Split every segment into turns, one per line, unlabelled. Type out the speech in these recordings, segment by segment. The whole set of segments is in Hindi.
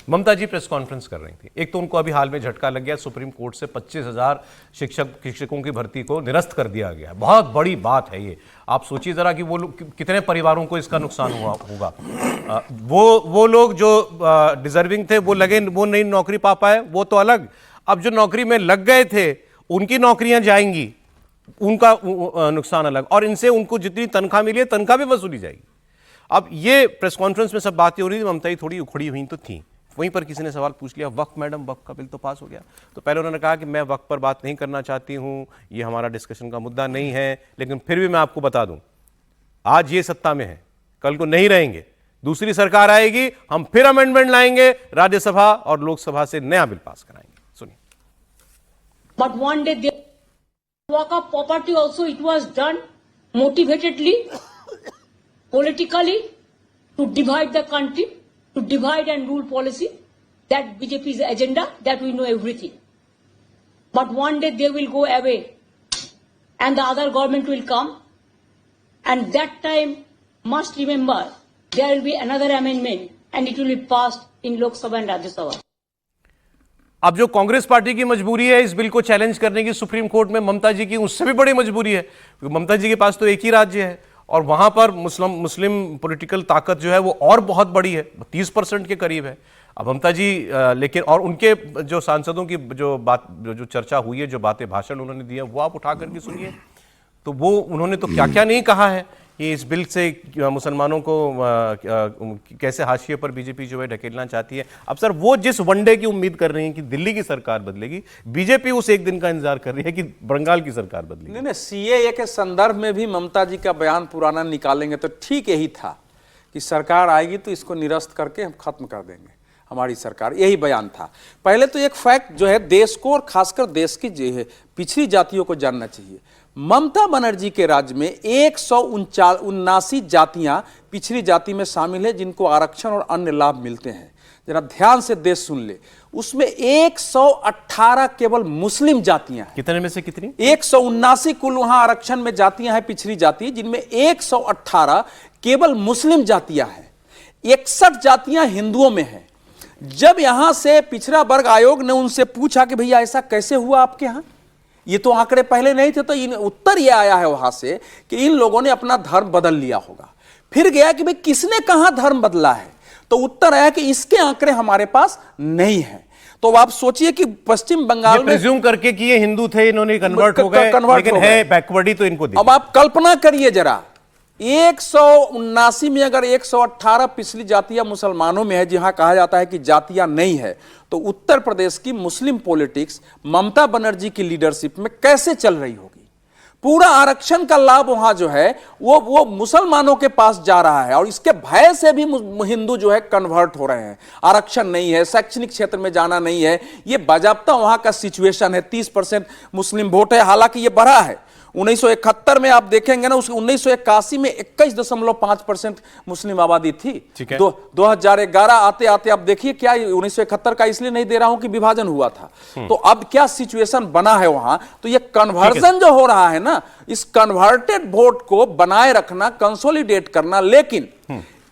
ममता जी प्रेस कॉन्फ्रेंस कर रही थी। एक तो उनको अभी हाल में झटका लग गया, सुप्रीम कोर्ट से 25,000 शिक्षकों की भर्ती को निरस्त कर दिया गया। बहुत बड़ी बात है ये। आप सोचिए जरा कि वो लोग कितने परिवारों को इसका नुकसान हुआ होगा। वो लोग जो डिजर्विंग थे वो नई नौकरी पा पाए, वो तो अलग। अब जो नौकरी में लग गए थे उनकी नौकरियां जाएंगी, उनका नुकसान अलग। और इनसे उनको जितनी तनख्वाह मिली है तनख्वाह भी वसूली जाएगी। अब ये प्रेस कॉन्फ्रेंस में सब बातें हो रही थी, ममता जी थोड़ी उखड़ी हुई तो थी। वहीं पर किसी ने सवाल पूछ लिया, वक्फ मैडम, वक्फ का बिल तो पास हो गया। तो पहले उन्होंने कहा कि मैं वक्फ पर बात नहीं करना चाहती हूं, ये हमारा डिस्कशन का मुद्दा नहीं है। लेकिन फिर भी मैं आपको बता दूं, आज ये सत्ता में है, कल को नहीं रहेंगे, दूसरी सरकार आएगी, हम फिर अमेंडमेंट लाएंगे, राज्यसभा और लोकसभा से नया बिल पास कराएंगे। सुनिए।
But one day the work of property also it was done motivatedly, politically, to divide the country, to divide and rule policy. That BJP's agenda, that we know everything. But one day they will go away and the other government will come, and that time must remember there will be another amendment and it will be passed in Lok Sabha and Rajya Sabha.
अब जो कांग्रेस पार्टी की मजबूरी है इस बिल को चैलेंज करने की सुप्रीम कोर्ट में, ममता जी की उससे भी बड़ी मजबूरी है, क्योंकि ममता जी के पास तो एक ही राज्य है और वहां पर मुस्लिम पॉलिटिकल ताकत जो है वो और बहुत बड़ी है, 30% के करीब है। अब ममता जी लेकिन, और उनके जो सांसदों की जो चर्चा हुई है, जो बातें भाषण उन्होंने दिए, वो आप उठा करके सुनिए। तो वो उन्होंने तो क्या क्या नहीं कहा है कि इस बिल से मुसलमानों को कैसे हाशिए पर बीजेपी जो है ढकेलना चाहती है। अब सर वो जिस वनडे की उम्मीद कर रही हैं कि दिल्ली की सरकार बदलेगी, बीजेपी उस एक दिन का इंतजार कर रही है कि बंगाल की सरकार बदलेगी।
नहीं, सीएए के संदर्भ में भी ममता जी का बयान पुराना निकालेंगे तो ठीक यही था कि सरकार आएगी तो इसको निरस्त करके हम खत्म कर देंगे, हमारी सरकार, यही बयान था। पहले तो एक फैक्ट जो है देश को और खासकर देश की जो है पिछड़ी जातियों को जानना चाहिए। ममता बनर्जी के राज्य में 179 जातियां पिछड़ी जाति में शामिल है जिनको आरक्षण और अन्य लाभ मिलते हैं। जरा ध्यान से देश सुन ले, उसमें 118 केवल मुस्लिम जातियां हैं।
कितने में से कितनी?
179 कुल वहां आरक्षण में जातियां हैं पिछड़ी जाति, जिनमें 118 केवल मुस्लिम जातियां हैं, 61 जातियां हिंदुओं में हैं। जब यहां से पिछड़ा वर्ग आयोग ने उनसे पूछा कि भैया ऐसा कैसे हुआ आपके यहां, ये तो आंकड़े पहले नहीं थे, तो उत्तर ये आया है वहां से कि इन लोगों ने अपना धर्म बदल लिया होगा। फिर गया कि भाई किसने कहां धर्म बदला है, तो उत्तर आया कि इसके आंकड़े हमारे पास नहीं है। तो आप सोचिए कि पश्चिम बंगाल में
प्रिज्यूम करके कि ये हिंदू थे, इन्होंने कन्वर्ट हो गए, लेकिन है बैकवर्ड ही तो इनको दी।
अब आप कल्पना करिए जरा, 179 में अगर 118 पिछली जातियां मुसलमानों में है, जहां कहा जाता है कि जातियां नहीं है, तो उत्तर प्रदेश की मुस्लिम पॉलिटिक्स ममता बनर्जी की लीडरशिप में कैसे चल रही होगी। पूरा आरक्षण का लाभ वहां जो है वो मुसलमानों के पास जा रहा है, और इसके भय से भी हिंदू जो है कन्वर्ट हो रहे हैं। आरक्षण नहीं है, शैक्षणिक क्षेत्र में जाना नहीं है, ये बाजाबता वहां का सिचुएशन है। 30% मुस्लिम वोट है, हालांकि ये बढ़ा है। 1971 में आप देखेंगे ना, उस 1981 में 21.5% मुस्लिम आबादी थी। 2011 आते आते आप देखिए क्या, 1971 का इसलिए नहीं दे रहा हूं कि विभाजन हुआ था, तो अब क्या सिचुएशन बना है वहां। तो ये कन्वर्जन जो हो रहा है ना, इस कन्वर्टेड वोट को बनाए रखना, कंसोलिडेट करना। लेकिन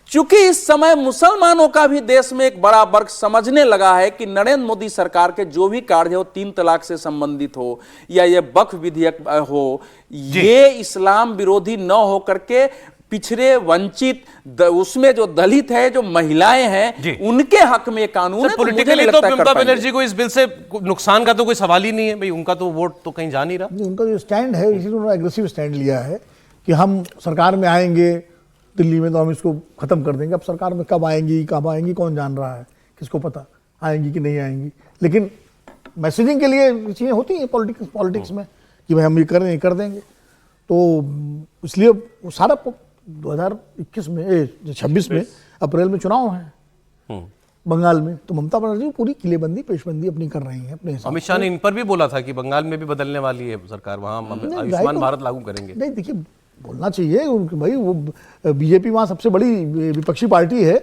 चूंकि इस समय मुसलमानों का भी देश में एक बड़ा वर्ग समझने लगा है कि नरेंद्र मोदी सरकार के जो भी कार्य हो, 3 तलाक से संबंधित हो या ये वक्फ विधेयक हो, ये इस्लाम विरोधी न होकर के पिछड़े वंचित उसमें जो दलित है, जो महिलाएं हैं, उनके हक में कानून है।
पॉलिटिकली तो ममता बनर्जी को इस बिल से नुकसान का तो कोई सवाल ही नहीं है भाई, उनका तो वोट तो कहीं जा नहीं रहा।
उनका जो स्टैंड है, इसीलिए उन्होंने एग्रेसिव स्टैंड लिया है कि हम सरकार में आएंगे दिल्ली में तो हम इसको खत्म कर देंगे। अब सरकार में कब आएंगी कौन जान रहा है, किसको पता आएंगी कि नहीं आएंगी। लेकिन मैसेजिंग के लिए चीज़ें होती हैं पॉलिटिक्स में कि भाई हम ये कर देंगे। तो इसलिए वो सारा 2021 में 26 में अप्रैल में चुनाव है बंगाल में, तो ममता बनर्जी पूरी किलेबंदी पेशबंदी अपनी कर रही है अपने हिसाब से।
अमित शाह ने इन पर भी बोला था कि बंगाल में भी बदलने वाली है सरकार, वहां आयुष्मान भारत लागू करेंगे।
नहीं, देखिए बोलना चाहिए भाई, वो बीजेपी वहाँ सबसे बड़ी विपक्षी पार्टी है।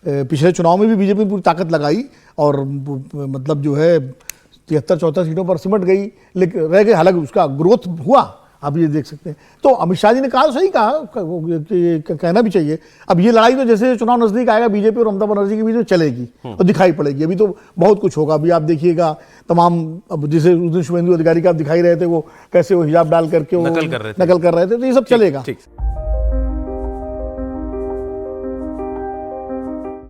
पिछले चुनाव में भी बीजेपी पूरी ताकत लगाई और मतलब जो है 73-74 सीटों पर सिमट गई, लेकिन रह गई। हालांकि उसका ग्रोथ हुआ, आप ये देख सकते हैं। तो अमित शाह जी ने कहा, सही कहा, कि कहना भी चाहिए। अब ये लड़ाई तो जैसे चुनाव नजदीक आएगा बीजेपी और ममता बनर्जी के बीच में चलेगी और दिखाई पड़ेगी। अभी तो बहुत कुछ होगा। अभी आप देखिएगा तमाम, अब जैसे उस दिन शुभेंदु अधिकारी का आप दिखाई रहे थे, वो कैसे वो हिजाब डाल करके वो
नकल कर रहे थे।
नकल कर रहे थे, तो ये सब चलेगा।
ठीक।